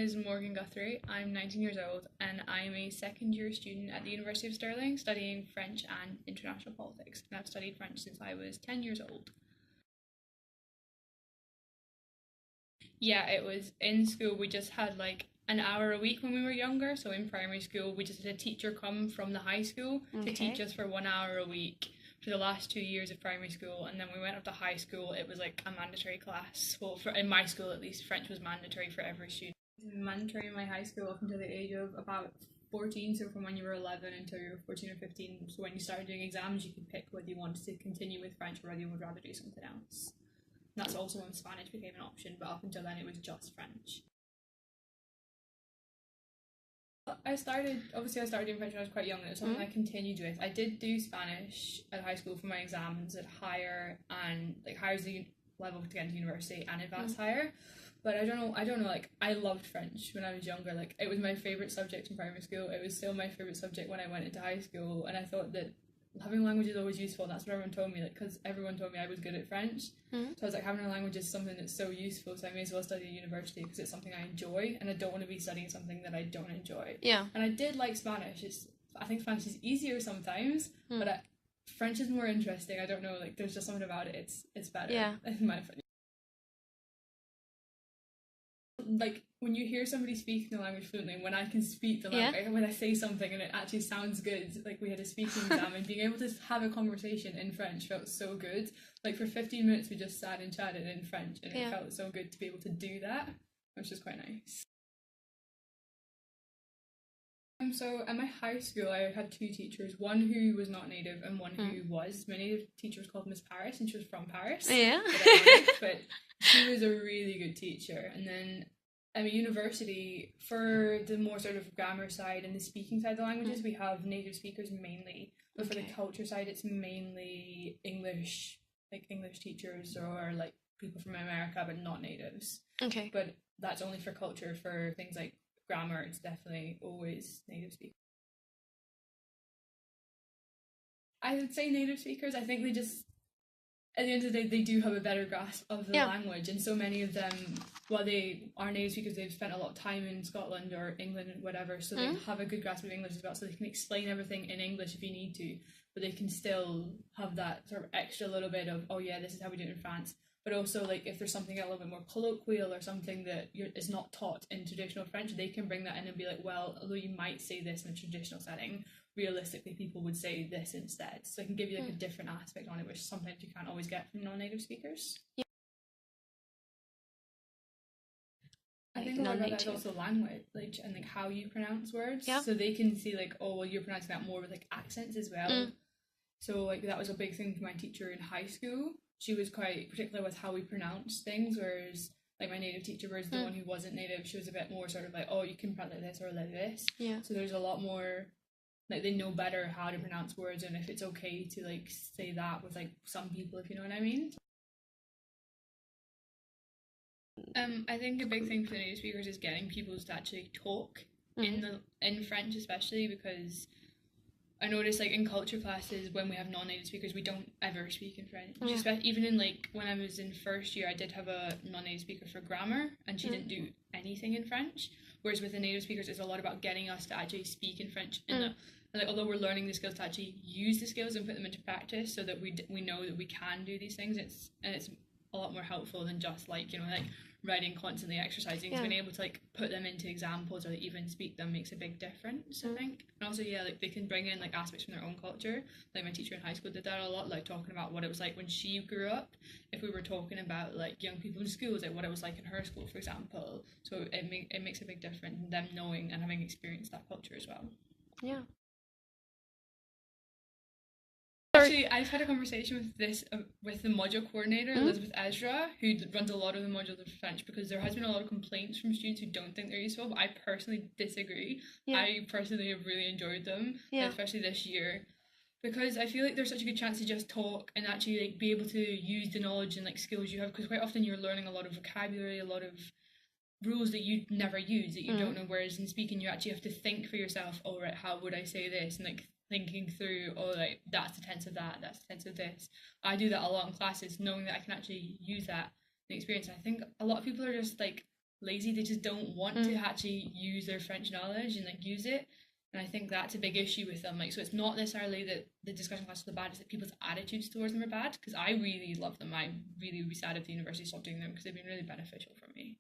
is Morgan Guthrie. I'm 19 years old and I'm a second year student at the University of Stirling studying French and international politics. And I've studied French since I was 10 years old. Yeah, it was in school. We just had like an hour a week when we were younger. So in primary school, we just had a teacher come from the high school to teach us for 1 hour a week for the last 2 years of primary school. And then we went up to high school. It was like a mandatory class. Well, in my school at least, French was mandatory for every student. It was mandatory in my high school up until the age of about 14, so from when you were 11 until you were 14 or 15. So when you started doing exams, you could pick whether you wanted to continue with French or whether you would rather do something else. That's also when Spanish became an option, but up until then it was just French. I started doing French when I was quite young, and it was something I continued with. I did do Spanish at high school for my exams at higher, and like higher is the level to get into university, and advanced higher. But I don't know, like, I loved French when I was younger. Like, it was my favourite subject in primary school. It was still my favourite subject when I went into high school, and I thought that having language is always useful, and that's what everyone told me, like, because everyone told me I was good at French. So I was like, having a language is something that's so useful, so I may as well study at university because it's something I enjoy, and I don't want to be studying something that I don't enjoy. Yeah. And I did like Spanish. I think Spanish is easier sometimes, but French is more interesting. I don't know, like, there's just something about it. It's better, in my opinion. Like, when you hear somebody speaking the language fluently, when I can speak the language, when I say something and it actually sounds good, like we had a speaking exam, and being able to have a conversation in French felt so good. Like, for 15 minutes we just sat and chatted in French, and it felt so good to be able to do that, which is quite nice. So at my high school I had two teachers, one who was not native and one who was. My native teacher was called Miss Paris, and she was from Paris. Yeah. But she was a really good teacher. And then at university, for the more sort of grammar side and the speaking side of the languages, we have native speakers mainly. But for the culture side, it's mainly English, like English teachers or like people from America, but not natives. Okay. But that's only for culture. For things like grammar, it's definitely always native speakers. I would say native speakers. I think they just, at the end of the day, they do have a better grasp of the language, and so many of them, while they are native speakers, they've spent a lot of time in Scotland or England and whatever, so they have a good grasp of English as well, so they can explain everything in English if you need to, but they can still have that sort of extra little bit of, oh yeah, this is how we do it in France. But also, like, if there's something a little bit more colloquial or something that is not taught in traditional French, they can bring that in and be like, well, although you might say this in a traditional setting, realistically people would say this instead. So it can give you like a different aspect on it, which sometimes you can't always get from non-native speakers. I think a lot of that is also language, like, and like how you pronounce words. So they can see like, oh well, you're pronouncing that more with like accents as well. So like that was a big thing for my teacher in high school. She was quite particular with how we pronounce things, whereas like my native teacher was the one who wasn't native. She was a bit more sort of like, oh, you can pronounce like this or like this. So there's a lot more, like, they know better how to pronounce words and if it's okay to like say that with like some people, if you know what I mean. I think a big thing for the native speakers is getting people to actually talk in French, especially because I noticed, like, in culture classes, when we have non-native speakers, we don't ever speak in French. Even in, like, when I was in first year, I did have a non-native speaker for grammar, and she didn't do anything in French. Whereas with the native speakers, it's a lot about getting us to actually speak in French. And like, although we're learning the skills, to actually use the skills and put them into practice so that we know that we can do these things. It's a lot more helpful than just, like, you know, like, writing, constantly exercising. Being able to like put them into examples or like, even speak them makes a big difference, I think. And also, yeah, like they can bring in like aspects from their own culture. Like my teacher in high school did that a lot, like talking about what it was like when she grew up. If we were talking about like young people in schools, like what it was like in her school, for example. So it makes a big difference in them knowing and having experienced that culture as well. Yeah. Actually, I've had a conversation with the module coordinator, Elizabeth Ezra, who runs a lot of the modules of French, because there has been a lot of complaints from students who don't think they're useful, but I personally disagree. I personally have really enjoyed them, especially this year, because I feel like there's such a good chance to just talk and actually like be able to use the knowledge and like skills you have, because quite often you're learning a lot of vocabulary, a lot of rules that you never use, that you don't know, whereas in speaking you actually have to think for yourself, oh right, how would I say this, and like thinking through, oh like that's the tense of that, that's the tense of this. I do that a lot in classes, knowing that I can actually use that in experience. And I think a lot of people are just like lazy. They just don't want to actually use their French knowledge and like use it. And I think that's a big issue with them. Like, so it's not necessarily that the discussion classes are bad, it's that people's attitudes towards them are bad. Because I really love them. I really would be sad if the university stopped doing them because they've been really beneficial for me.